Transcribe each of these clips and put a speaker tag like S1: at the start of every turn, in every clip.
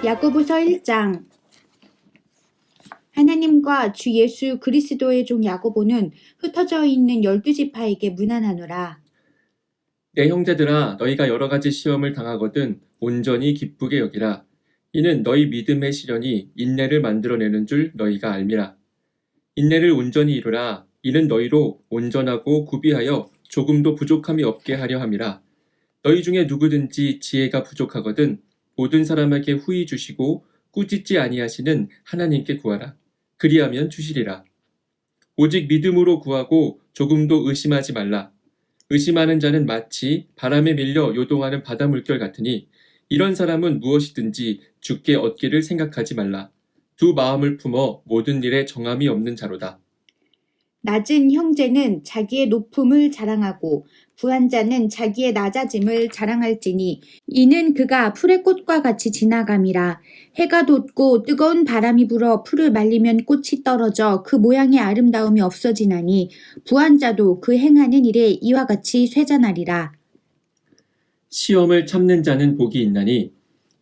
S1: 야고보서 1장. 하나님과 주 예수 그리스도의 종 야고보는 흩어져 있는 12지파에게 문안하노라.
S2: 내 형제들아, 너희가 여러 가지 시험을 당하거든 온전히 기쁘게 여기라. 이는 너희 믿음의 시련이 인내를 만들어내는 줄 너희가 알미라. 인내를 온전히 이루라. 이는 너희로 온전하고 구비하여 조금도 부족함이 없게 하려 함이라. 너희 중에 누구든지 지혜가 부족하거든 모든 사람에게 후히 주시고 꾸짖지 아니하시는 하나님께 구하라. 그리하면 주시리라. 오직 믿음으로 구하고 조금도 의심하지 말라. 의심하는 자는 마치 바람에 밀려 요동하는 바다 물결 같으니 이런 사람은 무엇이든지 주께 얻기를 생각하지 말라. 두 마음을 품어 모든 일에 정함이 없는 자로다.
S1: 낮은 형제는 자기의 높음을 자랑하고 부한 자는 자기의 낮아짐을 자랑할지니 이는 그가 풀의 꽃과 같이 지나감이라. 해가 돋고 뜨거운 바람이 불어 풀을 말리면 꽃이 떨어져 그 모양의 아름다움이 없어지나니 부한 자도 그 행하는 일에 이와 같이 쇠잔하리라.
S2: 시험을 참는 자는 복이 있나니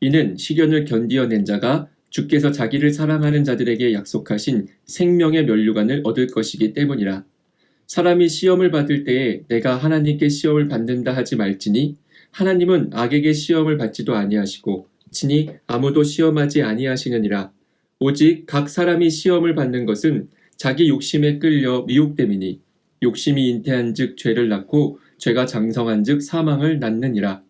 S2: 이는 시련을 견디어낸 자가 주께서 자기를 사랑하는 자들에게 약속하신 생명의 면류관을 얻을 것이기 때문이라. 사람이 시험을 받을 때에 내가 하나님께 시험을 받는다 하지 말지니 하나님은 악에게 시험을 받지도 아니하시고 친히 아무도 시험하지 아니하시느니라. 오직 각 사람이 시험을 받는 것은 자기 욕심에 끌려 미혹됨이니 욕심이 잉태한즉 죄를 낳고 죄가 장성한즉 사망을 낳느니라.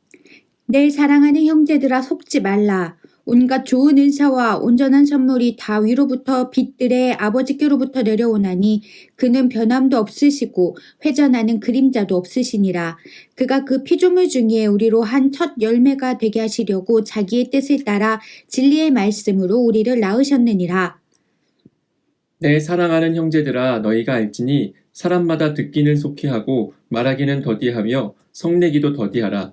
S1: 내 사랑하는 형제들아, 속지 말라. 온갖 좋은 은사와 온전한 선물이 다 위로부터 빛들의 아버지께로부터 내려오나니 그는 변함도 없으시고 회전하는 그림자도 없으시니라. 그가 그 피조물 중에 우리로 한 첫 열매가 되게 하시려고 자기의 뜻을 따라 진리의 말씀으로 우리를 낳으셨느니라.
S2: 내 사랑하는 형제들아, 너희가 알지니 사람마다 듣기는 속히 하고 말하기는 더디하며 성내기도 더디하라.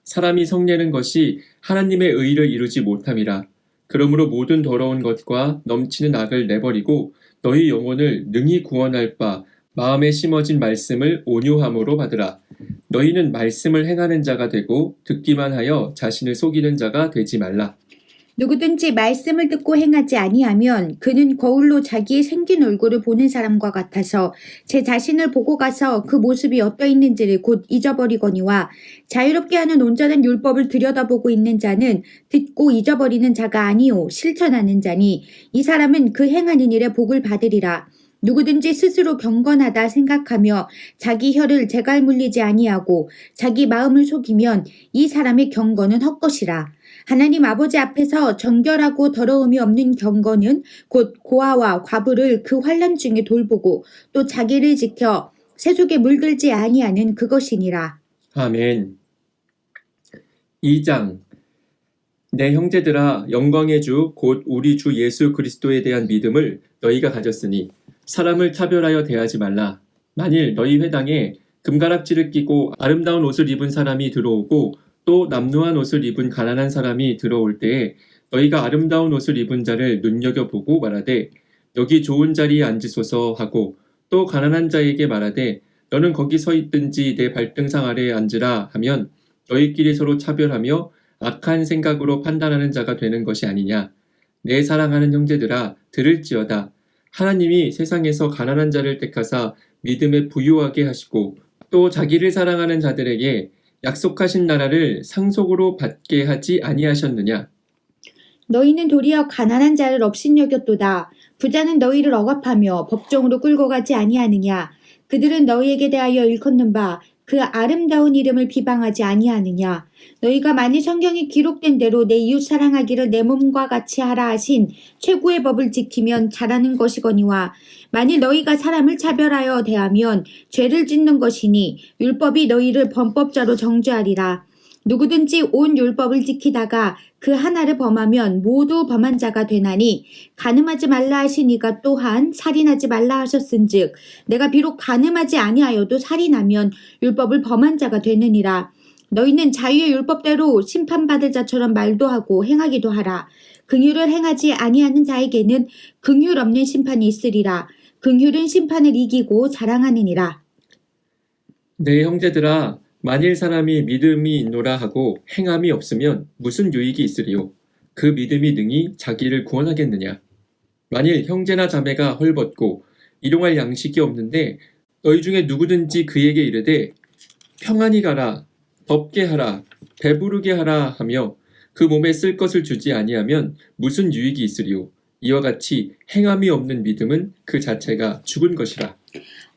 S2: 사람이 성내는 것이 하나님의 의를 이루지 못함이라. 그러므로 모든 더러운 것과 넘치는 악을 내버리고 너희 영혼을 능히 구원할 바 마음에 심어진 말씀을 온유함으로 받으라. 너희는 말씀을 행하는 자가 되고 듣기만 하여 자신을 속이는 자가 되지 말라.
S1: 누구든지 말씀을 듣고 행하지 아니하면 그는 거울로 자기의 생긴 얼굴을 보는 사람과 같아서 제 자신을 보고 가서 그 모습이 어떠 있는지를 곧 잊어버리거니와 자유롭게 하는 온전한 율법을 들여다보고 있는 자는 듣고 잊어버리는 자가 아니요 실천하는 자니 이 사람은 그 행하는 일에 복을 받으리라. 누구든지 스스로 경건하다 생각하며 자기 혀를 재갈 물리지 아니하고 자기 마음을 속이면 이 사람의 경건은 헛것이라. 하나님 아버지 앞에서 정결하고 더러움이 없는 경건은 곧 고아와 과부를 그 환난 중에 돌보고 또 자기를 지켜 세속에 물들지 아니하는 그것이니라.
S2: 아멘. 2장. 내 형제들아, 영광의 주 곧 우리 주 예수 그리스도에 대한 믿음을 너희가 가졌으니 사람을 차별하여 대하지 말라. 만일 너희 회당에 금가락지를 끼고 아름다운 옷을 입은 사람이 들어오고 또 남루한 옷을 입은 가난한 사람이 들어올 때에 너희가 아름다운 옷을 입은 자를 눈여겨보고 말하되 여기 좋은 자리에 앉으소서 하고 또 가난한 자에게 말하되 너는 거기 서 있든지 내 발등상 아래에 앉으라 하면 너희끼리 서로 차별하며 악한 생각으로 판단하는 자가 되는 것이 아니냐. 내 사랑하는 형제들아, 들을지어다. 하나님이 세상에서 가난한 자를 택하사 믿음에 부유하게 하시고 또 자기를 사랑하는 자들에게 약속하신 나라를 상속으로 받게 하지 아니하셨느냐.
S1: 너희는 도리어 가난한 자를 업신여겼도다. 부자는 너희를 억압하며 법정으로 끌고 가지 아니하느냐. 그들은 너희에게 대하여 일컫는 바 그 아름다운 이름을 비방하지 아니하느냐. 너희가 만일 성경에 기록된 대로 내 이웃 사랑하기를 내 몸과 같이 하라 하신 최고의 법을 지키면 잘하는 것이거니와 만일 너희가 사람을 차별하여 대하면 죄를 짓는 것이니 율법이 너희를 범법자로 정죄하리라. 누구든지 온 율법을 지키다가 그 하나를 범하면 모두 범한 자가 되나니 간음하지 말라 하시니가 또한 살인하지 말라 하셨은즉 내가 비록 간음하지 아니하여도 살인하면 율법을 범한 자가 되느니라. 너희는 자유의 율법대로 심판받을 자처럼 말도 하고 행하기도 하라. 긍휼을 행하지 아니하는 자에게는 긍휼 없는 심판이 있으리라. 긍휼은 심판을 이기고 자랑하느니라.
S2: 내 형제들아, 만일 사람이 믿음이 있노라 하고 행함이 없으면 무슨 유익이 있으리요? 그 믿음이 능히 자기를 구원하겠느냐? 만일 형제나 자매가 헐벗고 일용할 양식이 없는데 너희 중에 누구든지 그에게 이르되 평안히 가라, 덥게 하라, 배부르게 하라 하며 그 몸에 쓸 것을 주지 아니하면 무슨 유익이 있으리요? 이와 같이 행함이 없는 믿음은 그 자체가 죽은 것이라.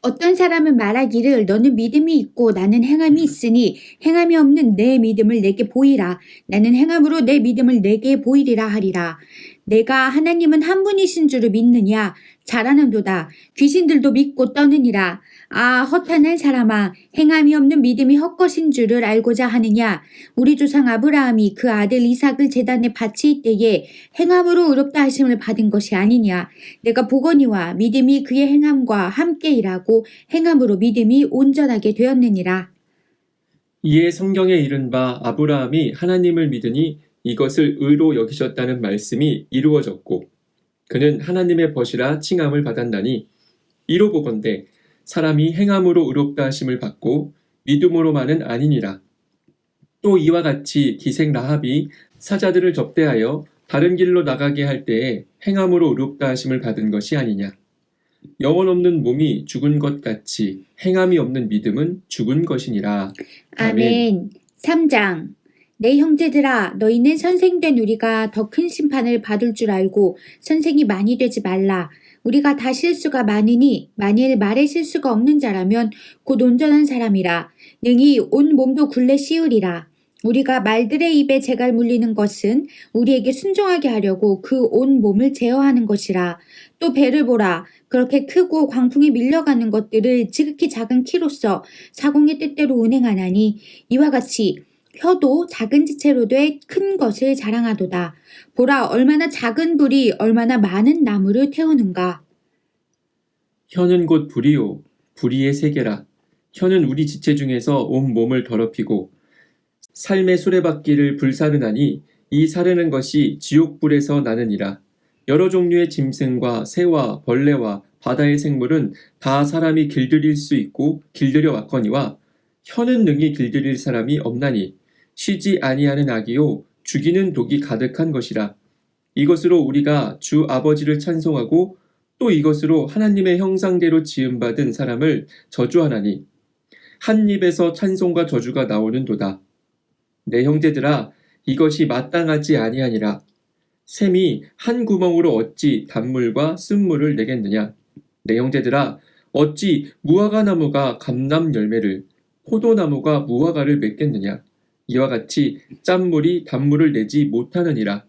S1: 어떤 사람은 말하기를 너는 믿음이 있고 나는 행함이 있으니 행함이 없는 내 믿음을 내게 보이라. 나는 행함으로 내 믿음을 내게 보이리라 하리라. 내가 하나님은 한 분이신 줄을 믿느냐? 잘하는도다. 귀신들도 믿고 떠느니라. 아, 허탄한 사람아, 행함이 없는 믿음이 헛것인 줄을 알고자 하느냐? 우리 조상 아브라함이 그 아들 이삭을 제단에 바칠 때에 행함으로 의롭다 하심을 받은 것이 아니냐? 내가 보거니와 믿음이 그의 행함과 함께 일하고 행함으로 믿음이 온전하게 되었느니라.
S2: 이에 성경에 이른 바 아브라함이 하나님을 믿으니 이것을 의로 여기셨다는 말씀이 이루어졌고 그는 하나님의 벗이라 칭함을 받았나니 이로 보건대 사람이 행함으로 의롭다 하심을 받고 믿음으로만은 아니니라. 또 이와 같이 기생 라합이 사자들을 접대하여 다른 길로 나가게 할 때에 행함으로 의롭다 하심을 받은 것이 아니냐. 영혼 없는 몸이 죽은 것 같이 행함이 없는 믿음은 죽은 것이니라.
S1: 아멘. 3장. 내 형제들아, 너희는 선생된 우리가 더 큰 심판을 받을 줄 알고 선생이 많이 되지 말라. 우리가 다 실수가 많으니 만일 말에 실수가 없는 자라면 곧 온전한 사람이라. 능히 온 몸도 굴레 씌우리라. 우리가 말들의 입에 재갈 물리는 것은 우리에게 순종하게 하려고 그 온 몸을 제어하는 것이라. 또 배를 보라. 그렇게 크고 광풍에 밀려가는 것들을 지극히 작은 키로서 사공의 뜻대로 운행하나니 이와 같이 혀도 작은 지체로 돼 큰 것을 자랑하도다. 보라, 얼마나 작은 불이 얼마나 많은 나무를 태우는가.
S2: 혀는 곧 불이요 불의의 세계라. 혀는 우리 지체 중에서 온 몸을 더럽히고 삶의 수레바퀴를 불사르나니 이 사르는 것이 지옥불에서 나느니라. 여러 종류의 짐승과 새와 벌레와 바다의 생물은 다 사람이 길들일 수 있고 길들여 왔거니와 혀는 능히 길들일 사람이 없나니 쉬지 아니하는 악이요 죽이는 독이 가득한 것이라. 이것으로 우리가 주 아버지를 찬송하고 또 이것으로 하나님의 형상대로 지음받은 사람을 저주하나니 한 입에서 찬송과 저주가 나오는도다. 내 형제들아, 이것이 마땅하지 아니하니라. 샘이 한 구멍으로 어찌 단물과 쓴물을 내겠느냐. 내 형제들아, 어찌 무화과 나무가 감람 열매를 포도나무가 무화과를 맺겠느냐. 이와 같이 짠물이 단물을 내지 못하느니라.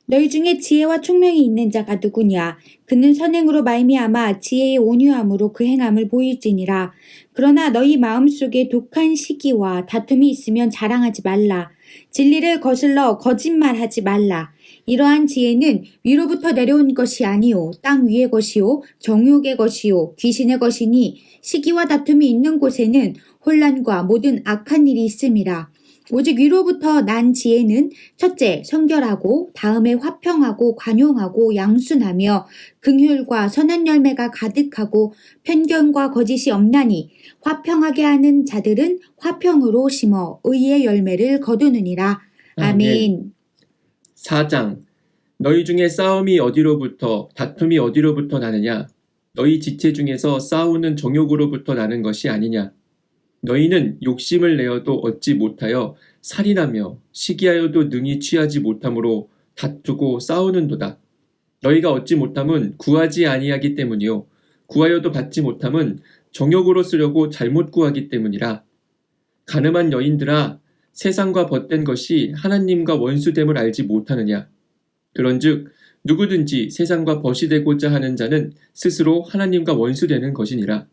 S1: 너희 중에 지혜와 총명이 있는 자가 누구냐? 그는 선행으로 말미암아 지혜의 온유함으로 그 행함을 보일지니라. 그러나 너희 마음속에 독한 시기와 다툼이 있으면 자랑하지 말라. 진리를 거슬러 거짓말하지 말라. 이러한 지혜는 위로부터 내려온 것이 아니요 땅 위의 것이요 정욕의 것이요 귀신의 것이니 시기와 다툼이 있는 곳에는 혼란과 모든 악한 일이 있음이라. 오직 위로부터 난 지혜는 첫째 성결하고 다음에 화평하고 관용하고 양순하며 긍휼과 선한 열매가 가득하고 편견과 거짓이 없나니 화평하게 하는 자들은 화평으로 심어 의의 열매를 거두느니라. 아멘.
S2: 4장. 너희 중에 싸움이 어디로부터 다툼이 어디로부터 나느냐. 너희 지체 중에서 싸우는 정욕으로부터 나는 것이 아니냐. 너희는 욕심을 내어도 얻지 못하여 살인하며 시기하여도 능히 취하지 못함으로 다투고 싸우는도다. 너희가 얻지 못함은 구하지 아니하기 때문이요 구하여도 받지 못함은 정욕으로 쓰려고 잘못 구하기 때문이라. 가늠한 여인들아, 세상과 벗된 것이 하나님과 원수됨을 알지 못하느냐. 그런즉 누구든지 세상과 벗이 되고자 하는 자는 스스로 하나님과 원수되는 것이니라.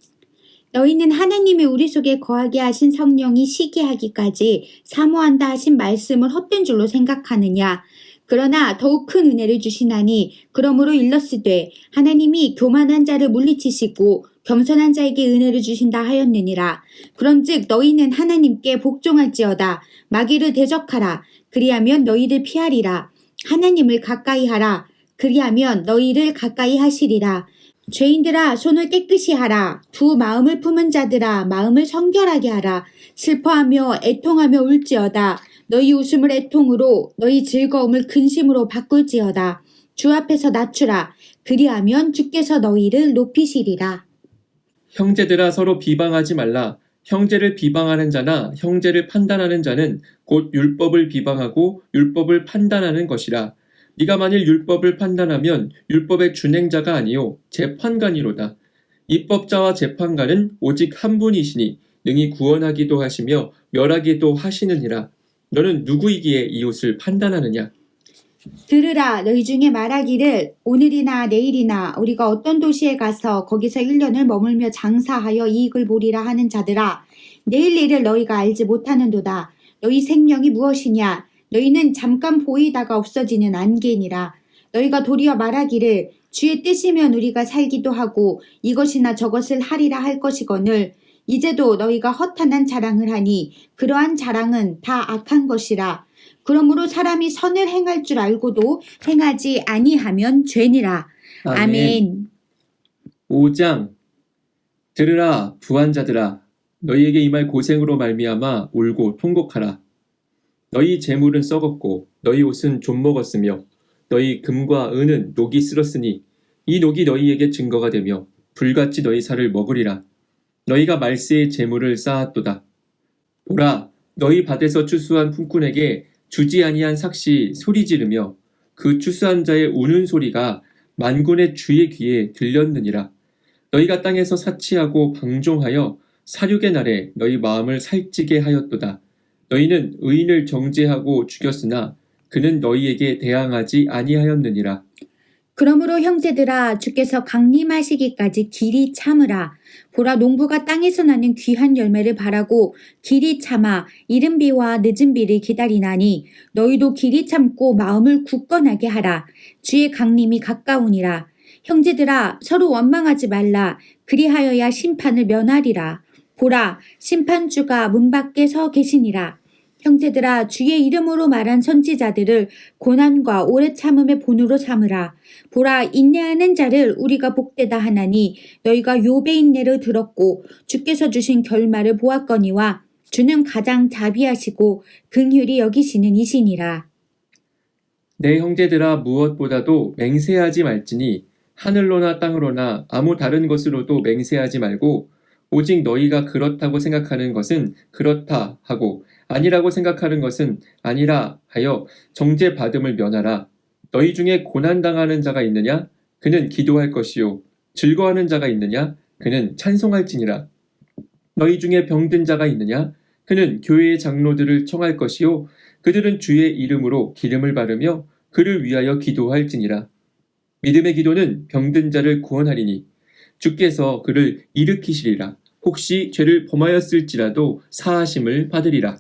S1: 너희는 하나님이 우리 속에 거하게 하신 성령이 시기하기까지 사모한다 하신 말씀을 헛된 줄로 생각하느냐? 그러나 더욱 큰 은혜를 주시나니 그러므로 일렀으되 하나님이 교만한 자를 물리치시고 겸손한 자에게 은혜를 주신다 하였느니라. 그런즉 너희는 하나님께 복종할지어다. 마귀를 대적하라. 그리하면 너희를 피하리라. 하나님을 가까이 하라. 그리하면 너희를 가까이 하시리라. 죄인들아 손을 깨끗이 하라. 두 마음을 품은 자들아 마음을 성결하게 하라. 슬퍼하며 애통하며 울지어다. 너희 웃음을 애통으로 너희 즐거움을 근심으로 바꿀지어다. 주 앞에서 낮추라. 그리하면 주께서 너희를 높이시리라.
S2: 형제들아 서로 비방하지 말라. 형제를 비방하는 자나 형제를 판단하는 자는 곧 율법을 비방하고 율법을 판단하는 것이라. 네가 만일 율법을 판단하면 율법의 준행자가 아니요 재판관이로다. 입법자와 재판관은 오직 한 분이시니 능히 구원하기도 하시며 멸하기도 하시느니라. 너는 누구이기에 이웃을 판단하느냐?
S1: 들으라. 너희 중에 말하기를 오늘이나 내일이나 우리가 어떤 도시에 가서 거기서 1년을 머물며 장사하여 이익을 보리라 하는 자들아. 내일 일을 너희가 알지 못하는도다. 너희 생명이 무엇이냐? 너희는 잠깐 보이다가 없어지는 안개니라. 너희가 도리어 말하기를 주의 뜻이면 우리가 살기도 하고 이것이나 저것을 하리라 할 것이거늘 이제도 너희가 허탄한 자랑을 하니 그러한 자랑은 다 악한 것이라. 그러므로 사람이 선을 행할 줄 알고도 행하지 아니하면 죄니라. 아멘.
S2: 5장. 들으라 부한자들아 너희에게 임할 고생으로 말미암아 울고 통곡하라. 너희 재물은 썩었고 너희 옷은 좀먹었으며 너희 금과 은은 녹이 쓸었으니 이 녹이 너희에게 증거가 되며 불같이 너희 살을 먹으리라. 너희가 말세의 재물을 쌓았도다. 보라 너희 밭에서 추수한 품꾼에게 주지 아니한 삭시 소리 지르며 그 추수한 자의 우는 소리가 만군의 주의 귀에 들렸느니라. 너희가 땅에서 사치하고 방종하여 사륙의 날에 너희 마음을 살찌게 하였도다. 너희는 의인을 정죄하고 죽였으나 그는 너희에게 대항하지 아니하였느니라.
S1: 그러므로 형제들아 주께서 강림하시기까지 길이 참으라. 보라 농부가 땅에서 나는 귀한 열매를 바라고 길이 참아 이른 비와 늦은 비를 기다리나니 너희도 길이 참고 마음을 굳건하게 하라. 주의 강림이 가까우니라. 형제들아 서로 원망하지 말라. 그리하여야 심판을 면하리라. 보라 심판주가 문 밖에 서 계시니라. 형제들아 주의 이름으로 말한 선지자들을 고난과 오래 참음의 본으로 삼으라. 보라 인내하는 자를 우리가 복되다 하나니 너희가 욥의 인내를 들었고 주께서 주신 결말을 보았거니와 주는 가장 자비하시고 긍휼히 여기시는 이시니라.
S2: 내 형제들아 무엇보다도 맹세하지 말지니 하늘로나 땅으로나 아무 다른 것으로도 맹세하지 말고 오직 너희가 그렇다고 생각하는 것은 그렇다 하고 아니라고 생각하는 것은 아니라 하여 정죄받음을 면하라. 너희 중에 고난당하는 자가 있느냐? 그는 기도할 것이요. 즐거워하는 자가 있느냐? 그는 찬송할지니라. 너희 중에 병든 자가 있느냐? 그는 교회의 장로들을 청할 것이요. 그들은 주의 이름으로 기름을 바르며 그를 위하여 기도할지니라. 믿음의 기도는 병든 자를 구원하리니 주께서 그를 일으키시리라. 혹시 죄를 범하였을지라도 사하심을 받으리라.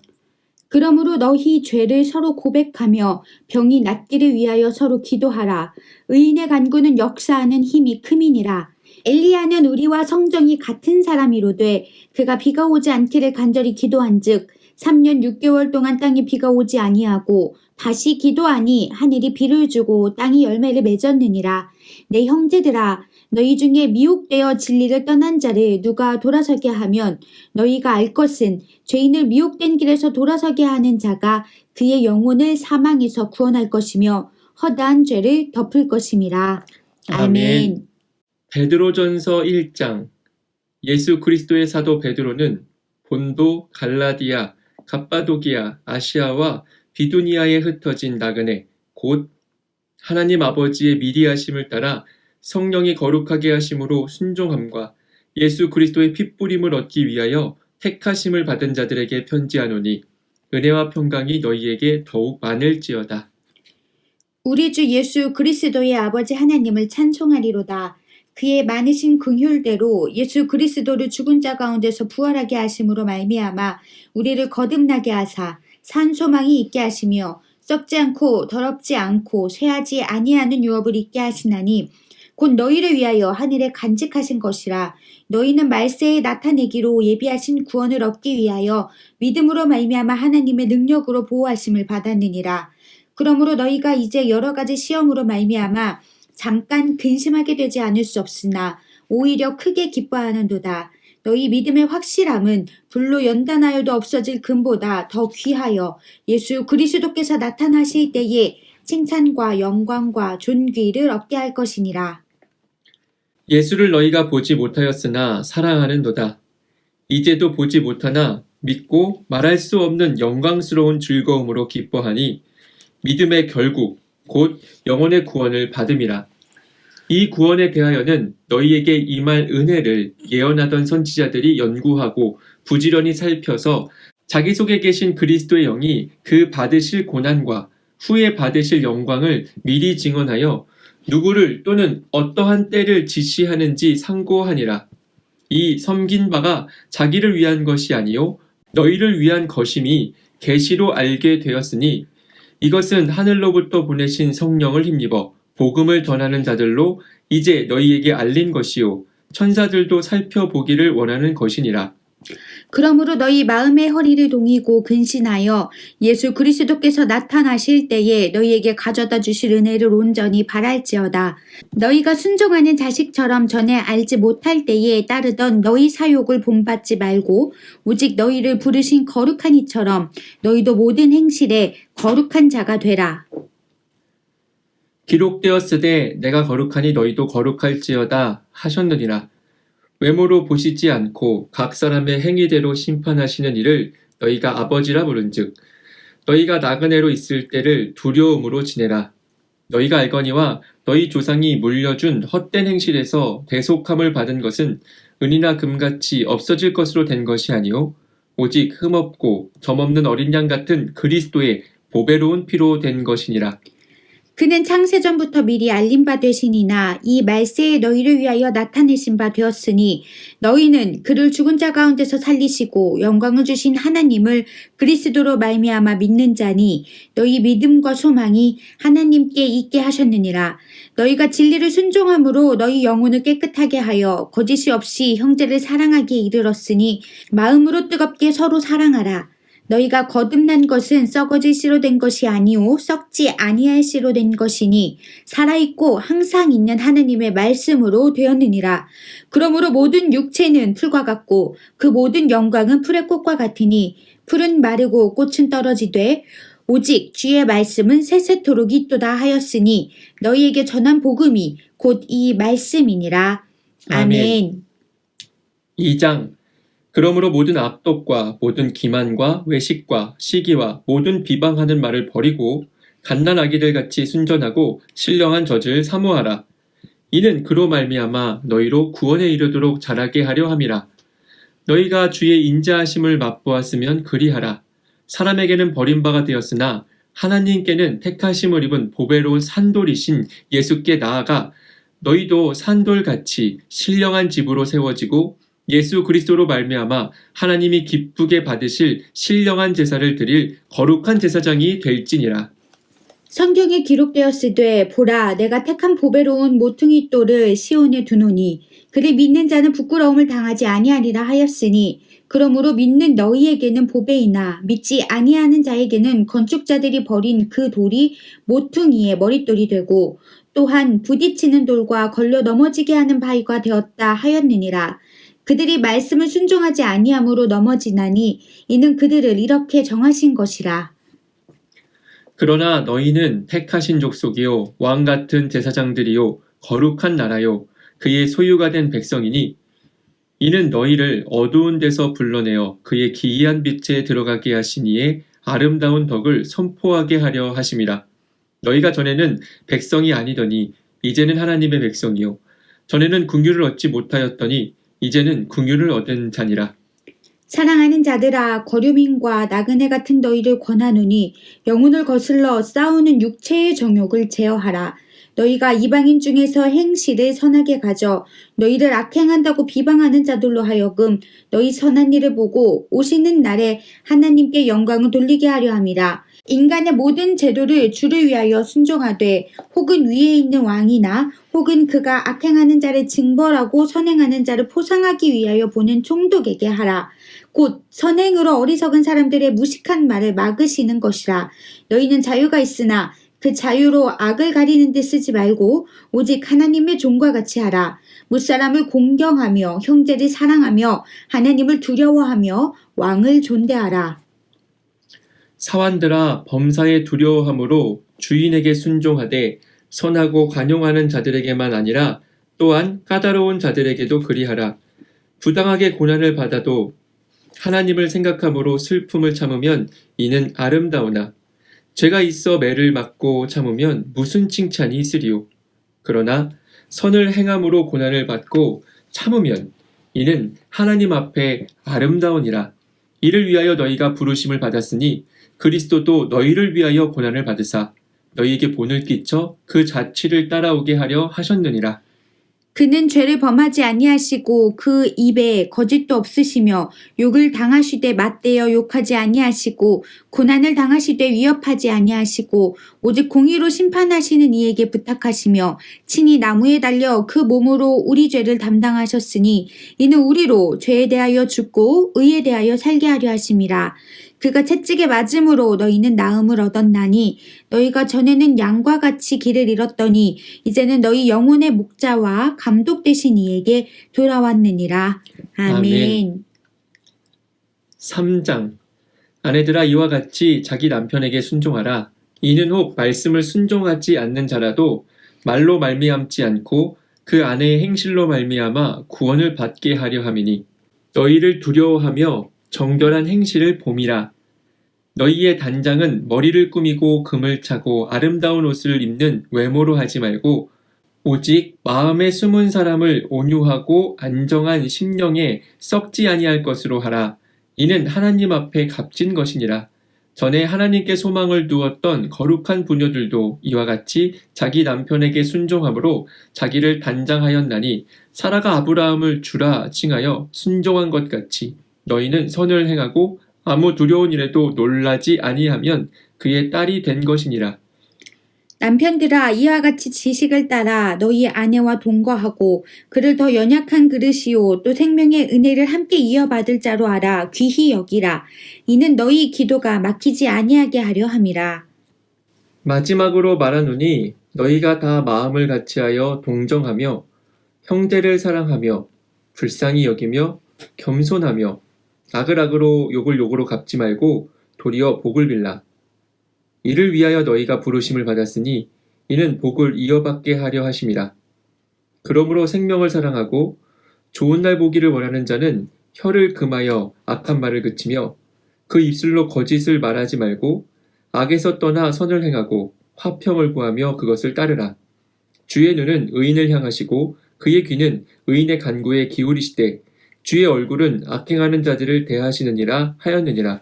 S1: 그러므로 너희 죄를 서로 고백하며 병이 낫기를 위하여 서로 기도하라. 의인의 간구는 역사하는 힘이 큼이니라. 엘리야는 우리와 성정이 같은 사람이로되 그가 비가 오지 않기를 간절히 기도한즉 3년 6개월 동안 땅에 비가 오지 아니하고 다시 기도하니 하늘이 비를 주고 땅이 열매를 맺었느니라. 내 형제들아 너희 중에 미혹되어 진리를 떠난 자를 누가 돌아서게 하면 너희가 알 것은 죄인을 미혹된 길에서 돌아서게 하는 자가 그의 영혼을 사망에서 구원할 것이며 허다한 죄를 덮을 것임이라. 아멘.
S2: 베드로전서 1장. 예수 그리스도의 사도 베드로는 본도, 갈라디아, 갑바도기아, 아시아와 비두니아에 흩어진 나그네 곧 하나님 아버지의 미리 하심을 따라 성령이 거룩하게 하심으로 순종함과 예수 그리스도의 핏부림을 얻기 위하여 택하심을 받은 자들에게 편지하노니 은혜와 평강이 너희에게 더욱 많을지어다.
S1: 우리 주 예수 그리스도의 아버지 하나님을 찬송하리로다. 그의 많으신 긍휼대로 예수 그리스도를 죽은 자 가운데서 부활하게 하심으로 말미암아 우리를 거듭나게 하사 산 소망이 있게 하시며 썩지 않고 더럽지 않고 쇠하지 아니하는 유업을 있게 하시나니 곧 너희를 위하여 하늘에 간직하신 것이라. 너희는 말세에 나타내기로 예비하신 구원을 얻기 위하여 믿음으로 말미암아 하나님의 능력으로 보호하심을 받았느니라. 그러므로 너희가 이제 여러 가지 시험으로 말미암아 잠깐 근심하게 되지 않을 수 없으나 오히려 크게 기뻐하는도다. 너희 믿음의 확실함은 불로 연단하여도 없어질 금보다 더 귀하여 예수 그리스도께서 나타나실 때에 칭찬과 영광과 존귀를 얻게 할 것이니라.
S2: 예수를 너희가 보지 못하였으나 사랑하는도다. 이제도 보지 못하나 믿고 말할 수 없는 영광스러운 즐거움으로 기뻐하니 믿음의 결국 곧 영혼의 구원을 받음이라. 이 구원에 대하여는 너희에게 임할 은혜를 예언하던 선지자들이 연구하고 부지런히 살펴서 자기 속에 계신 그리스도의 영이 그 받으실 고난과 후에 받으실 영광을 미리 증언하여 누구를 또는 어떠한 때를 지시하는지 상고하니라. 이 섬긴 바가 자기를 위한 것이 아니요 너희를 위한 것임이 계시로 알게 되었으니 이것은 하늘로부터 보내신 성령을 힘입어 복음을 전하는 자들로 이제 너희에게 알린 것이요 천사들도 살펴보기를 원하는 것이니라.
S1: 그러므로 너희 마음의 허리를 동이고 근신하여 예수 그리스도께서 나타나실 때에 너희에게 가져다 주실 은혜를 온전히 바랄지어다. 너희가 순종하는 자식처럼 전에 알지 못할 때에 따르던 너희 사욕을 본받지 말고 오직 너희를 부르신 거룩한 이처럼 너희도 모든 행실에 거룩한 자가 되라.
S2: 기록되었으되 내가 거룩하니 너희도 거룩할지어다 하셨느니라. 외모로 보시지 않고 각 사람의 행위대로 심판하시는 이를 너희가 아버지라 부른즉 너희가 나그네로 있을 때를 두려움으로 지내라. 너희가 알거니와 너희 조상이 물려준 헛된 행실에서 대속함을 받은 것은 은이나 금같이 없어질 것으로 된 것이 아니요 오직 흠없고 점없는 어린 양 같은 그리스도의 보배로운 피로 된 것이니라.
S1: 그는 창세전부터 미리 알린 바 되시니나 이 말세에 너희를 위하여 나타내신 바 되었으니 너희는 그를 죽은 자 가운데서 살리시고 영광을 주신 하나님을 그리스도로 말미암아 믿는 자니 너희 믿음과 소망이 하나님께 있게 하셨느니라. 너희가 진리를 순종함으로 너희 영혼을 깨끗하게 하여 거짓이 없이 형제를 사랑하기에 이르렀으니 마음으로 뜨겁게 서로 사랑하라. 너희가 거듭난 것은 썩어질 씨로 된 것이 아니오 썩지 아니할 씨로 된 것이니 살아있고 항상 있는 하나님의 말씀으로 되었느니라. 그러므로 모든 육체는 풀과 같고 그 모든 영광은 풀의 꽃과 같으니 풀은 마르고 꽃은 떨어지되 오직 주의 말씀은 세세토록 있도다 하였으니 너희에게 전한 복음이 곧 이 말씀이니라. 아멘.
S2: 2장 그러므로 모든 악독과 모든 기만과 외식과 시기와 모든 비방하는 말을 버리고 갓난아기들 같이 순전하고 신령한 젖을 사모하라. 이는 그로 말미암아 너희로 구원에 이르도록 자라게 하려 함이라. 너희가 주의 인자하심을 맛보았으면 그리하라. 사람에게는 버림바가 되었으나 하나님께는 택하심을 입은 보배로운 산돌이신 예수께 나아가 너희도 산돌같이 신령한 집으로 세워지고 예수 그리스도로 말미암아 하나님이 기쁘게 받으실 신령한 제사를 드릴 거룩한 제사장이 될지니라.
S1: 성경에 기록되었으되 보라 내가 택한 보배로운 모퉁이 돌을 시온에 두노니 그를 믿는 자는 부끄러움을 당하지 아니하리라 하였으니 그러므로 믿는 너희에게는 보배이나 믿지 아니하는 자에게는 건축자들이 버린 그 돌이 모퉁이의 머릿돌이 되고 또한 부딪히는 돌과 걸려 넘어지게 하는 바위가 되었다 하였느니라. 그들이 말씀을 순종하지 아니함으로 넘어지나니 이는 그들을 이렇게 정하신 것이라.
S2: 그러나 너희는 택하신 족속이요 왕 같은 제사장들이요 거룩한 나라요 그의 소유가 된 백성이니 이는 너희를 어두운 데서 불러내어 그의 기이한 빛에 들어가게 하신 이의 아름다운 덕을 선포하게 하려 하심이라. 너희가 전에는 백성이 아니더니 이제는 하나님의 백성이요 전에는 긍휼을 얻지 못하였더니 이제는 긍휼을 얻은 자니라.
S1: 사랑하는 자들아 거류민과 나그네 같은 너희를 권하노니 영혼을 거슬러 싸우는 육체의 정욕을 제어하라. 너희가 이방인 중에서 행실을 선하게 가져 너희를 악행한다고 비방하는 자들로 하여금 너희 선한 일을 보고 오시는 날에 하나님께 영광을 돌리게 하려 함이라. 인간의 모든 제도를 주를 위하여 순종하되 혹은 위에 있는 왕이나 혹은 그가 악행하는 자를 징벌하고 선행하는 자를 포상하기 위하여 보는 총독에게 하라. 곧 선행으로 어리석은 사람들의 무식한 말을 막으시는 것이라. 너희는 자유가 있으나 그 자유로 악을 가리는 데 쓰지 말고 오직 하나님의 종과 같이 하라. 무사람을 공경하며 형제를 사랑하며 하나님을 두려워하며 왕을 존대하라.
S2: 사환들아 범사에 두려워함으로 주인에게 순종하되 선하고 관용하는 자들에게만 아니라 또한 까다로운 자들에게도 그리하라. 부당하게 고난을 받아도 하나님을 생각함으로 슬픔을 참으면 이는 아름다우나 죄가 있어 매를 맞고 참으면 무슨 칭찬이 있으리요. 그러나 선을 행함으로 고난을 받고 참으면 이는 하나님 앞에 아름다우니라. 이를 위하여 너희가 부르심을 받았으니 그리스도도 너희를 위하여 고난을 받으사 너희에게 본을 끼쳐 그 자취를 따라오게 하려 하셨느니라.
S1: 그는 죄를 범하지 아니하시고 그 입에 거짓도 없으시며 욕을 당하시되 맞대어 욕하지 아니하시고 고난을 당하시되 위협하지 아니하시고 오직 공의로 심판하시는 이에게 부탁하시며 친히 나무에 달려 그 몸으로 우리 죄를 담당하셨으니 이는 우리로 죄에 대하여 죽고 의에 대하여 살게 하려 하심이라. 그가 채찍에 맞음으로 너희는 나음을 얻었나니 너희가 전에는 양과 같이 길을 잃었더니 이제는 너희 영혼의 목자와 감독 되신 이에게 돌아왔느니라. 아멘.
S2: 3장 아내들아 이와 같이 자기 남편에게 순종하라. 이는 혹 말씀을 순종하지 않는 자라도 말로 말미암지 않고 그 아내의 행실로 말미암아 구원을 받게 하려 함이니 너희를 두려워하며 정결한 행실을 봄이라. 너희의 단장은 머리를 꾸미고 금을 차고 아름다운 옷을 입는 외모로 하지 말고 오직 마음에 숨은 사람을 온유하고 안정한 심령에 썩지 아니할 것으로 하라. 이는 하나님 앞에 값진 것이니라. 전에 하나님께 소망을 두었던 거룩한 부녀들도 이와 같이 자기 남편에게 순종함으로 자기를 단장하였나니 사라가 아브라함을 주라 칭하여 순종한 것 같이 너희는 선을 행하고 아무 두려운 일에도 놀라지 아니하면 그의 딸이 된 것이니라.
S1: 남편들아 이와 같이 지식을 따라 너희 아내와 동거하고 그를 더 연약한 그릇이요 또 생명의 은혜를 함께 이어받을 자로 알아 귀히 여기라. 이는 너희 기도가 막히지 아니하게 하려 함이라.
S2: 마지막으로 말하노니 너희가 다 마음을 같이하여 동정하며 형제를 사랑하며 불쌍히 여기며 겸손하며 악을 악으로 욕을 욕으로 갚지 말고 도리어 복을 빌라. 이를 위하여 너희가 부르심을 받았으니 이는 복을 이어받게 하려 하심이라. 그러므로 생명을 사랑하고 좋은 날 보기를 원하는 자는 혀를 금하여 악한 말을 그치며 그 입술로 거짓을 말하지 말고 악에서 떠나 선을 행하고 화평을 구하며 그것을 따르라. 주의 눈은 의인을 향하시고 그의 귀는 의인의 간구에 기울이시되 주의 얼굴은 악행하는 자들을 대하시느니라 하였느니라.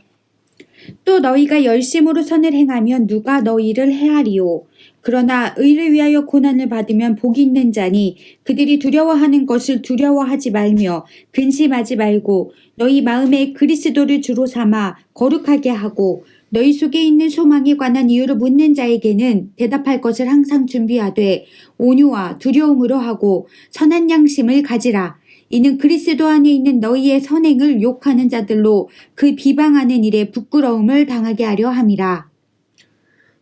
S1: 또 너희가 열심으로 선을 행하면 누가 너희를 해하리요. 그러나 의를 위하여 고난을 받으면 복이 있는 자니 그들이 두려워하는 것을 두려워하지 말며 근심하지 말고 너희 마음에 그리스도를 주로 삼아 거룩하게 하고 너희 속에 있는 소망에 관한 이유를 묻는 자에게는 대답할 것을 항상 준비하되 온유와 두려움으로 하고 선한 양심을 가지라. 이는 그리스도 안에 있는 너희의 선행을 욕하는 자들로 그 비방하는 일에 부끄러움을 당하게 하려 함이라.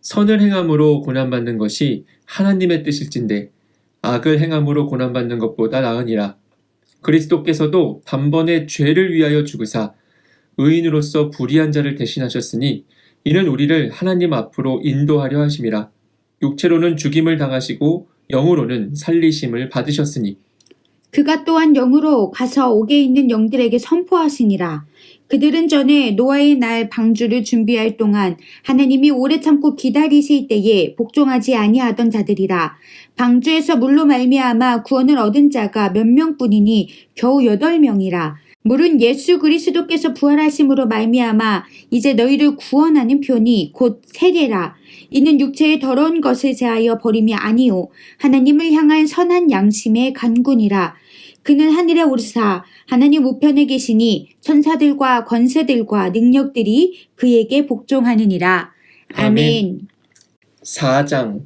S2: 선을 행함으로 고난받는 것이 하나님의 뜻일진데 악을 행함으로 고난받는 것보다 나으니라. 그리스도께서도 단번에 죄를 위하여 죽으사 의인으로서 불의한 자를 대신하셨으니 이는 우리를 하나님 앞으로 인도하려 하심이라. 육체로는 죽임을 당하시고 영으로는 살리심을 받으셨으니
S1: 그가 또한 영으로 가서 옥에 있는 영들에게 선포하시니라. 그들은 전에 노아의 날 방주를 준비할 동안 하나님이 오래 참고 기다리실 때에 복종하지 아니하던 자들이라. 방주에서 물로 말미암아 구원을 얻은 자가 몇 명뿐이니 겨우 8명이라. 물은 예수 그리스도께서 부활하심으로 말미암아 이제 너희를 구원하는 편이 곧 세례라. 이는 육체의 더러운 것을 제하여 버림이 아니요 하나님을 향한 선한 양심의 간군이라. 그는 하늘에 오르사 하나님 우편에 계시니 천사들과 권세들과 능력들이 그에게 복종하느니라. 아멘.
S2: 4장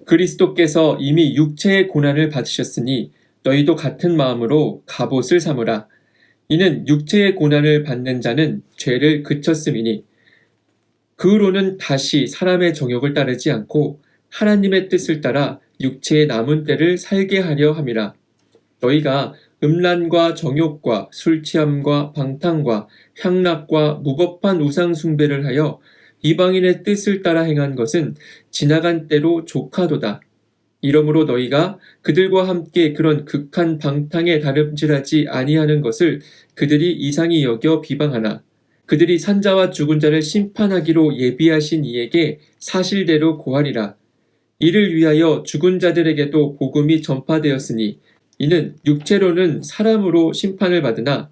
S2: 그리스도께서 이미 육체의 고난을 받으셨으니 너희도 같은 마음으로 갑옷을 삼으라. 이는 육체의 고난을 받는 자는 죄를 그쳤음이니 그 후로는 다시 사람의 정욕을 따르지 않고 하나님의 뜻을 따라 육체의 남은 때를 살게 하려 함이라. 너희가 음란과 정욕과 술취함과 방탕과 향락과 무법한 우상 숭배를 하여 이방인의 뜻을 따라 행한 것은 지나간 때로 조카도다. 이러므로 너희가 그들과 함께 그런 극한 방탕에 다름질하지 아니하는 것을 그들이 이상히 여겨 비방하나 그들이 산자와 죽은 자를 심판하기로 예비하신 이에게 사실대로 고하리라. 이를 위하여 죽은 자들에게도 복음이 전파되었으니 이는 육체로는 사람으로 심판을 받으나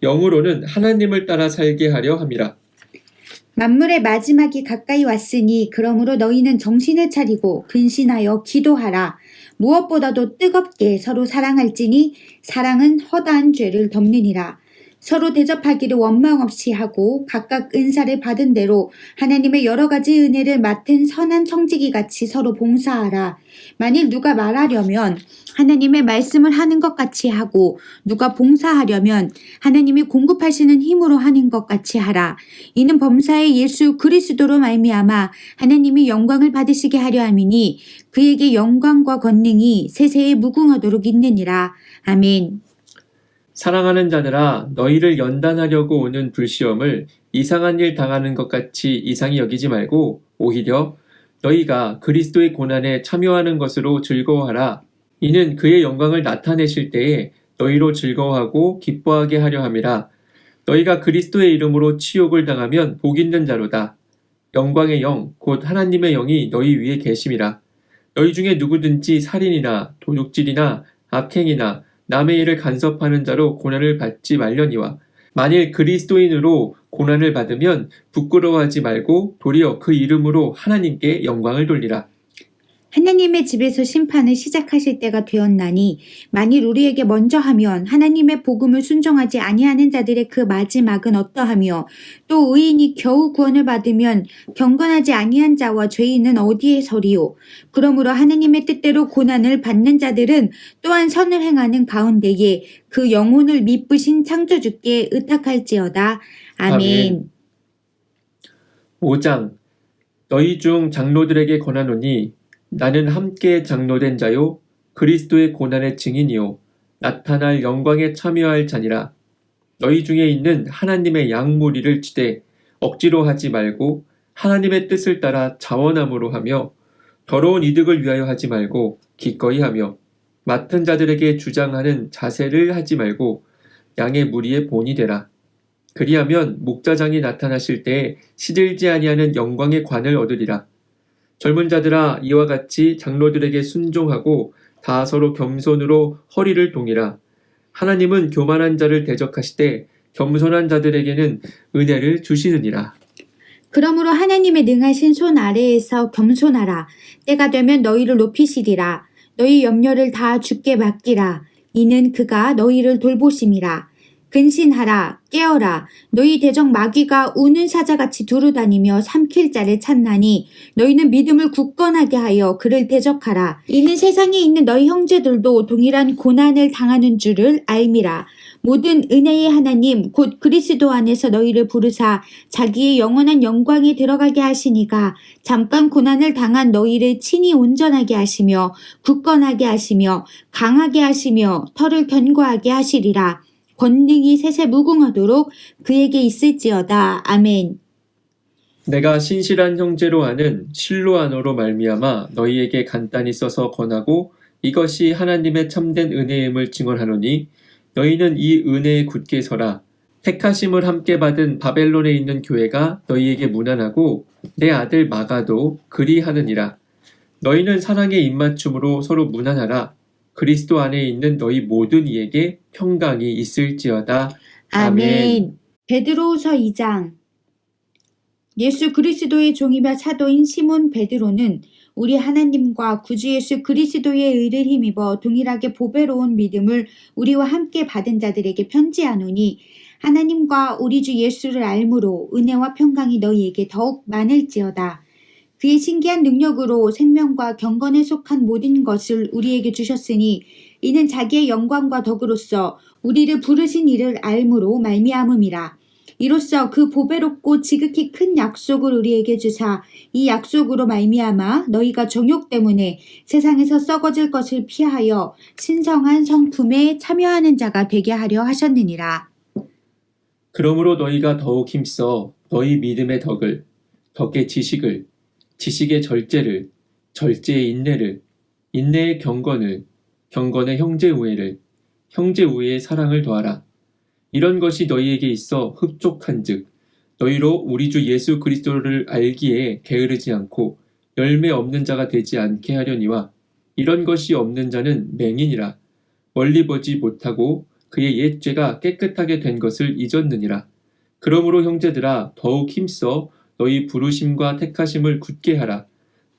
S2: 영으로는 하나님을 따라 살게 하려 함이라.
S1: 만물의 마지막이 가까이 왔으니 그러므로 너희는 정신을 차리고 근신하여 기도하라. 무엇보다도 뜨겁게 서로 사랑할지니 사랑은 허다한 죄를 덮느니라. 서로 대접하기를 원망 없이 하고 각각 은사를 받은 대로 하나님의 여러 가지 은혜를 맡은 선한 청지기 같이 서로 봉사하라. 만일 누가 말하려면 하나님의 말씀을 하는 것 같이 하고 누가 봉사하려면 하나님이 공급하시는 힘으로 하는 것 같이 하라. 이는 범사의 예수 그리스도로 말미암아 하나님이 영광을 받으시게 하려 함이니 그에게 영광과 권능이 세세에 무궁하도록 있느니라. 아멘.
S2: 사랑하는 자들아 너희를 연단하려고 오는 불시험을 이상한 일 당하는 것 같이 이상히 여기지 말고 오히려 너희가 그리스도의 고난에 참여하는 것으로 즐거워하라. 이는 그의 영광을 나타내실 때에 너희로 즐거워하고 기뻐하게 하려 함이라. 너희가 그리스도의 이름으로 치욕을 당하면 복 있는 자로다. 영광의 영 곧 하나님의 영이 너희 위에 계심이라. 너희 중에 누구든지 살인이나 도둑질이나 악행이나 남의 일을 간섭하는 자로 고난을 받지 말려니와 만일 그리스도인으로 고난을 받으면 부끄러워하지 말고 도리어 그 이름으로 하나님께 영광을 돌리라.
S1: 하나님의 집에서 심판을 시작하실 때가 되었나니 만일 우리에게 먼저 하면 하나님의 복음을 순종하지 아니하는 자들의 그 마지막은 어떠하며 또 의인이 겨우 구원을 받으면 경건하지 아니한 자와 죄인은 어디에 서리요. 그러므로 하나님의 뜻대로 고난을 받는 자들은 또한 선을 행하는 가운데에 그 영혼을 미쁘신 창조주께 의탁할지어다. 아멘.
S2: 5장 너희 중 장로들에게 권하노니 나는 함께 장로된 자요 그리스도의 고난의 증인이요 나타날 영광에 참여할 자니라. 너희 중에 있는 하나님의 양무리를 치되 억지로 하지 말고 하나님의 뜻을 따라 자원함으로 하며 더러운 이득을 위하여 하지 말고 기꺼이 하며 맡은 자들에게 주장하는 자세를 하지 말고 양의 무리의 본이 되라. 그리하면 목자장이 나타나실 때에 시들지 아니하는 영광의 관을 얻으리라. 젊은 자들아 이와 같이 장로들에게 순종하고 다 서로 겸손으로 허리를 동이라. 하나님은 교만한 자를 대적하시되 겸손한 자들에게는 은혜를 주시느니라.
S1: 그러므로 하나님의 능하신 손 아래에서 겸손하라. 때가 되면 너희를 높이시리라. 너희 염려를 다 주께 맡기라. 이는 그가 너희를 돌보심이라. 근신하라. 깨어라. 너희 대적 마귀가 우는 사자같이 두루다니며 삼킬 자를 찾나니 너희는 믿음을 굳건하게 하여 그를 대적하라. 이는 세상에 있는 너희 형제들도 동일한 고난을 당하는 줄을 알미라. 모든 은혜의 하나님 곧 그리스도 안에서 너희를 부르사 자기의 영원한 영광에 들어가게 하시니가 잠깐 고난을 당한 너희를 친히 온전하게 하시며 굳건하게 하시며 강하게 하시며 털을 견고하게 하시리라. 권능이 세세 무궁하도록 그에게 있을지어다. 아멘.
S2: 내가 신실한 형제로 아는 실로아노로 말미암아 너희에게 간단히 써서 권하고 이것이 하나님의 참된 은혜임을 증언하노니 너희는 이 은혜에 굳게 서라. 택하심을 함께 받은 바벨론에 있는 교회가 너희에게 무난하고 내 아들 마가도 그리하느니라. 너희는 사랑의 입맞춤으로 서로 무난하라. 그리스도 안에 있는 너희 모든 이에게 평강이 있을지어다.
S1: 아멘. 베드로후서 2장. 예수 그리스도의 종이며 사도인 시몬 베드로는 우리 하나님과 구주 예수 그리스도의 의를 힘입어 동일하게 보배로운 믿음을 우리와 함께 받은 자들에게 편지하노니 하나님과 우리 주 예수를 알므로 은혜와 평강이 너희에게 더욱 많을지어다. 그의 신기한 능력으로 생명과 경건에 속한 모든 것을 우리에게 주셨으니 이는 자기의 영광과 덕으로서 우리를 부르신 이를 알므로 말미암음이라. 이로써 그 보배롭고 지극히 큰 약속을 우리에게 주사 이 약속으로 말미암아 너희가 정욕 때문에 세상에서 썩어질 것을 피하여 신성한 성품에 참여하는 자가 되게 하려 하셨느니라.
S2: 그러므로 너희가 더욱 힘써 너희 믿음의 덕을, 덕의 지식을, 지식의 절제를, 절제의 인내를, 인내의 경건을, 경건의 형제 우애를, 형제 우애의 사랑을 더하라. 이런 것이 너희에게 있어 흡족한즉 너희로 우리 주 예수 그리스도를 알기에 게으르지 않고 열매 없는 자가 되지 않게 하려니와 이런 것이 없는 자는 맹인이라 멀리 보지 못하고 그의 옛 죄가 깨끗하게 된 것을 잊었느니라. 그러므로 형제들아 더욱 힘써 너희 부르심과 택하심을 굳게 하라.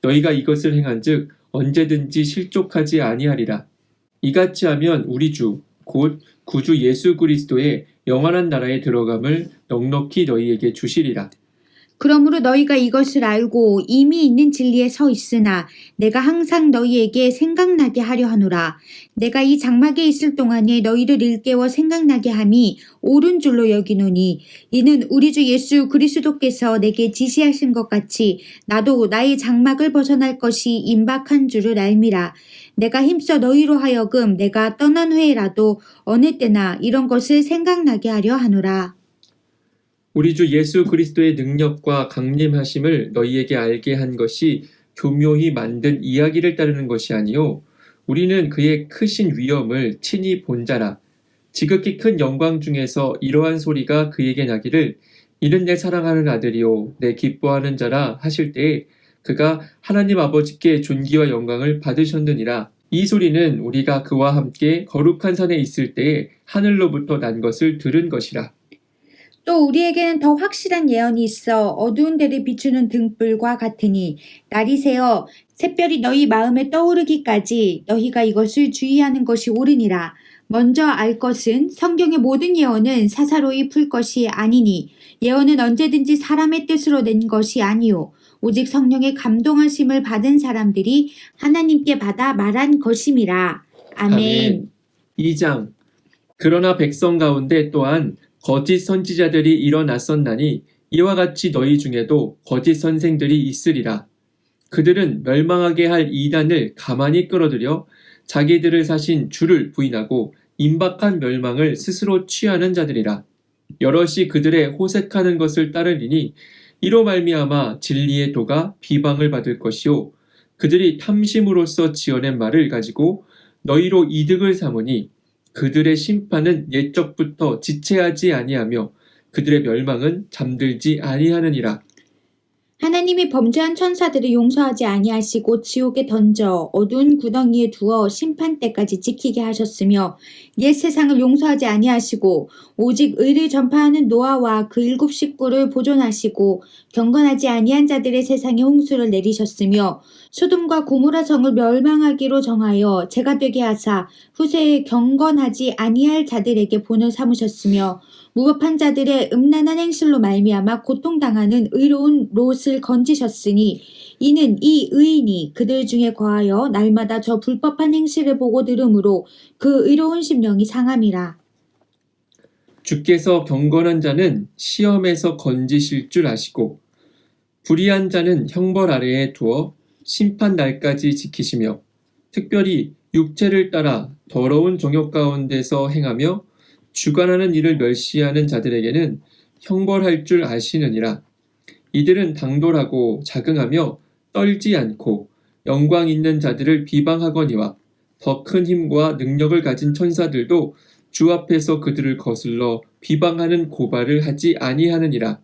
S2: 너희가 이것을 행한즉 언제든지 실족하지 아니하리라. 이같이 하면 우리 주 곧 구주 예수 그리스도의 영원한 나라에 들어감을 넉넉히 너희에게 주시리라.
S1: 그러므로 너희가 이것을 알고 이미 있는 진리에 서 있으나 내가 항상 너희에게 생각나게 하려 하노라. 내가 이 장막에 있을 동안에 너희를 일깨워 생각나게 함이 옳은 줄로 여기노니 이는 우리 주 예수 그리스도께서 내게 지시하신 것 같이 나도 나의 장막을 벗어날 것이 임박한 줄을 알미라. 내가 힘써 너희로 하여금 내가 떠난 후에라도 어느 때나 이런 것을 생각나게 하려 하노라.
S2: 우리 주 예수 그리스도의 능력과 강림하심을 너희에게 알게 한 것이 교묘히 만든 이야기를 따르는 것이 아니요 우리는 그의 크신 위엄을 친히 본 자라. 지극히 큰 영광 중에서 이러한 소리가 그에게 나기를 이는 내 사랑하는 아들이요 내 기뻐하는 자라 하실 때에 그가 하나님 아버지께 존귀와 영광을 받으셨느니라. 이 소리는 우리가 그와 함께 거룩한 산에 있을 때에 하늘로부터 난 것을 들은 것이라.
S1: 또 우리에게는 더 확실한 예언이 있어 어두운 데를 비추는 등불과 같으니 날이 새어 샛별이 너희 마음에 떠오르기까지 너희가 이것을 주의하는 것이 옳으니라. 먼저 알 것은 성경의 모든 예언은 사사로이 풀 것이 아니니 예언은 언제든지 사람의 뜻으로 낸 것이 아니요 오직 성령의 감동하심을 받은 사람들이 하나님께 받아 말한 것임이라. 아멘.
S2: 2장. 그러나 백성 가운데 또한 거짓 선지자들이 일어났었나니 이와 같이 너희 중에도 거짓 선생들이 있으리라. 그들은 멸망하게 할 이단을 가만히 끌어들여 자기들을 사신 주를 부인하고 임박한 멸망을 스스로 취하는 자들이라. 여럿이 그들의 호색하는 것을 따르리니 이로 말미암아 진리의 도가 비방을 받을 것이요 그들이 탐심으로써 지어낸 말을 가지고 너희로 이득을 삼으니 그들의 심판은 옛적부터 지체하지 아니하며 그들의 멸망은 잠들지 아니하느니라.
S1: 하나님이 범죄한 천사들을 용서하지 아니하시고 지옥에 던져 어두운 구덩이에 두어 심판 때까지 지키게 하셨으며 옛 세상을 용서하지 아니하시고 오직 의를 전파하는 노아와 그 7 식구를 보존하시고 경건하지 아니한 자들의 세상에 홍수를 내리셨으며 소돔과 고모라 성을 멸망하기로 정하여 죄가 되게 하사 후세에 경건하지 아니할 자들에게 본을 삼으셨으며 무법한 자들의 음란한 행실로 말미암아 고통당하는 의로운 롯을 건지셨으니 이는 이 의인이 그들 중에 거하여 날마다 저 불법한 행실을 보고 들으므로 그 의로운 심령이 상함이라.
S2: 주께서 경건한 자는 시험에서 건지실 줄 아시고 불의한 자는 형벌 아래에 두어 심판 날까지 지키시며 특별히 육체를 따라 더러운 정욕 가운데서 행하며 주관하는 일을 멸시하는 자들에게는 형벌할 줄 아시느니라. 이들은 당돌하고 자긍하며 떨지 않고 영광 있는 자들을 비방하거니와 더 큰 힘과 능력을 가진 천사들도 주 앞에서 그들을 거슬러 비방하는 고발을 하지 아니하느니라.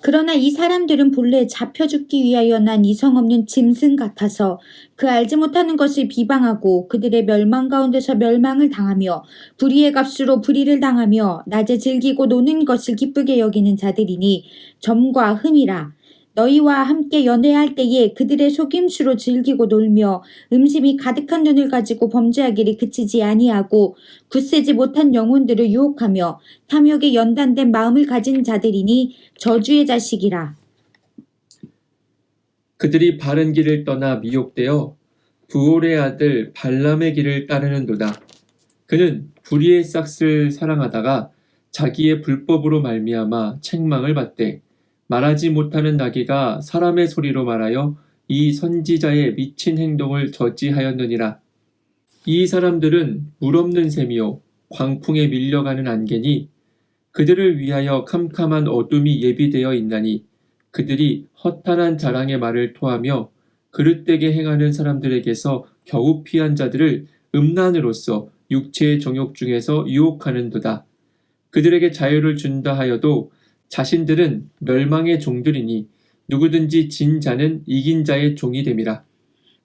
S1: 그러나 이 사람들은 본래 잡혀 죽기 위하여 난 이성 없는 짐승 같아서 그 알지 못하는 것을 비방하고 그들의 멸망 가운데서 멸망을 당하며 불의의 값으로 불의를 당하며 낮에 즐기고 노는 것을 기쁘게 여기는 자들이니 점과 흠이라. 너희와 함께 연애할 때에 그들의 속임수로 즐기고 놀며 음심이 가득한 눈을 가지고 범죄하기를 그치지 아니하고 굳세지 못한 영혼들을 유혹하며 탐욕에 연단된 마음을 가진 자들이니 저주의 자식이라.
S2: 그들이 바른 길을 떠나 미혹되어 부올의 아들 발람의 길을 따르는도다. 그는 불의의 싹을 사랑하다가 자기의 불법으로 말미암아 책망을 받되 말하지 못하는 나귀가 사람의 소리로 말하여 이 선지자의 미친 행동을 저지하였느니라. 이 사람들은 물 없는 샘이요 광풍에 밀려가는 안개니 그들을 위하여 캄캄한 어둠이 예비되어 있나니 그들이 허탄한 자랑의 말을 토하며 그릇되게 행하는 사람들에게서 겨우 피한 자들을 음란으로써 육체의 정욕 중에서 유혹하는도다. 그들에게 자유를 준다 하여도 자신들은 멸망의 종들이니 누구든지 진 자는 이긴 자의 종이 됨이라.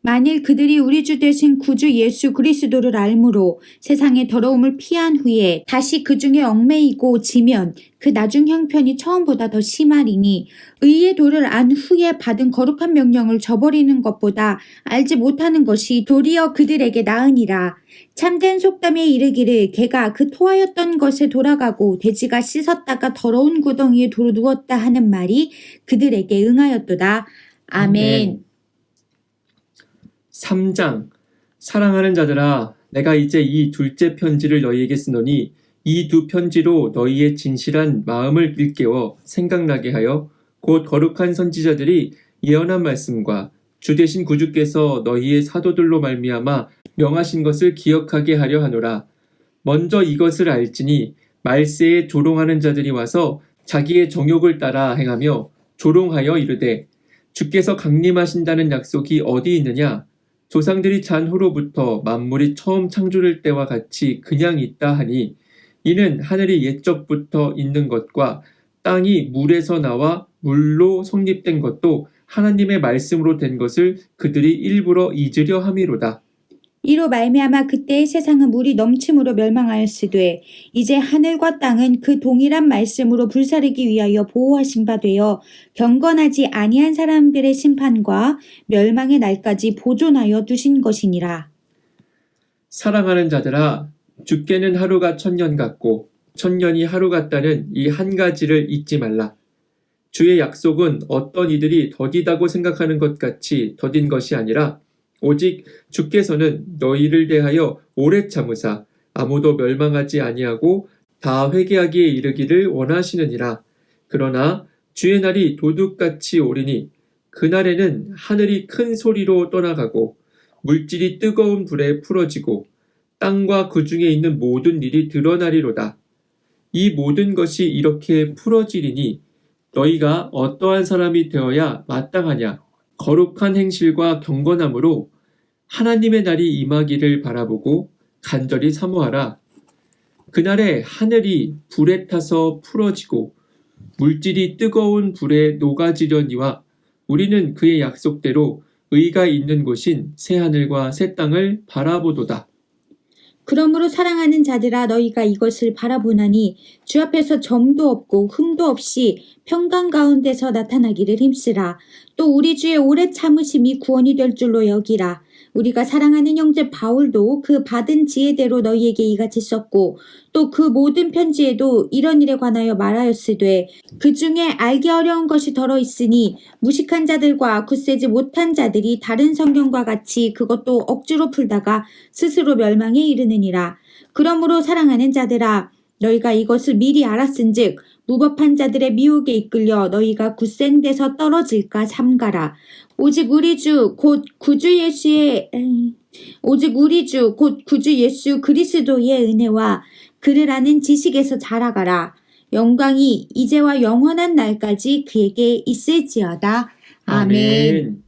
S1: 만일 그들이 우리 주 되신 구주 예수 그리스도를 알므로 세상의 더러움을 피한 후에 다시 그 중에 얽매이고 지면 그 나중 형편이 처음보다 더 심하리니 의의 도를 안 후에 받은 거룩한 명령을 저버리는 것보다 알지 못하는 것이 도리어 그들에게 나으니라. 참된 속담에 이르기를 개가 그 토하였던 것에 돌아가고 돼지가 씻었다가 더러운 구덩이에 도로 누웠다 하는 말이 그들에게 응하였도다. 아멘.
S2: 3장 사랑하는 자들아 내가 이제 이 둘째 편지를 너희에게 쓰노니 이 두 편지로 너희의 진실한 마음을 일깨워 생각나게 하여 곧 거룩한 선지자들이 예언한 말씀과 주 되신 구주께서 너희의 사도들로 말미암아 명하신 것을 기억하게 하려 하노라. 먼저 이것을 알지니 말세에 조롱하는 자들이 와서 자기의 정욕을 따라 행하며 조롱하여 이르되 주께서 강림하신다는 약속이 어디 있느냐? 조상들이 잔 후로부터 만물이 처음 창조될 때와 같이 그냥 있다 하니 이는 하늘이 옛적부터 있는 것과 땅이 물에서 나와 물로 성립된 것도 하나님의 말씀으로 된 것을 그들이 일부러 잊으려 함이로다.
S1: 이로 말미암아 그때의 세상은 물이 넘침으로 멸망하였으되 이제 하늘과 땅은 그 동일한 말씀으로 불사르기 위하여 보호하신 바 되어 경건하지 아니한 사람들의 심판과 멸망의 날까지 보존하여 두신 것이니라.
S2: 사랑하는 자들아 주께는 하루가 천년 같고 천년이 하루 같다는 이 한 가지를 잊지 말라. 주의 약속은 어떤 이들이 더디다고 생각하는 것 같이 더딘 것이 아니라 오직 주께서는 너희를 대하여 오래 참으사 아무도 멸망하지 아니하고 다 회개하기에 이르기를 원하시느니라. 그러나 주의 날이 도둑같이 오리니 그날에는 하늘이 큰 소리로 떠나가고 물질이 뜨거운 불에 풀어지고 땅과 그 중에 있는 모든 일이 드러나리로다. 이 모든 것이 이렇게 풀어지리니 너희가 어떠한 사람이 되어야 마땅하냐? 거룩한 행실과 경건함으로 하나님의 날이 임하기를 바라보고 간절히 사모하라. 그날에 하늘이 불에 타서 풀어지고 물질이 뜨거운 불에 녹아지려니와 우리는 그의 약속대로 의가 있는 곳인 새 하늘과 새 땅을 바라보도다.
S1: 그러므로 사랑하는 자들아 너희가 이것을 바라보나니 주 앞에서 점도 없고 흠도 없이 평강 가운데서 나타나기를 힘쓰라. 또 우리 주의 오래 참으심이 구원이 될 줄로 여기라. 우리가 사랑하는 형제 바울도 그 받은 지혜대로 너희에게 이같이 썼고 또 그 모든 편지에도 이런 일에 관하여 말하였으되 그 중에 알기 어려운 것이 덜어 있으니 무식한 자들과 굳세지 못한 자들이 다른 성경과 같이 그것도 억지로 풀다가 스스로 멸망에 이르느니라. 그러므로 사랑하는 자들아 너희가 이것을 미리 알았은즉 무법한 자들의 미혹에 이끌려 너희가 굳센 데서 떨어질까 삼가라. 오직 우리 주 곧 구주 예수 그리스도의 은혜와 그를 아는 지식에서 자라가라. 영광이 이제와 영원한 날까지 그에게 있을지어다. 아멘.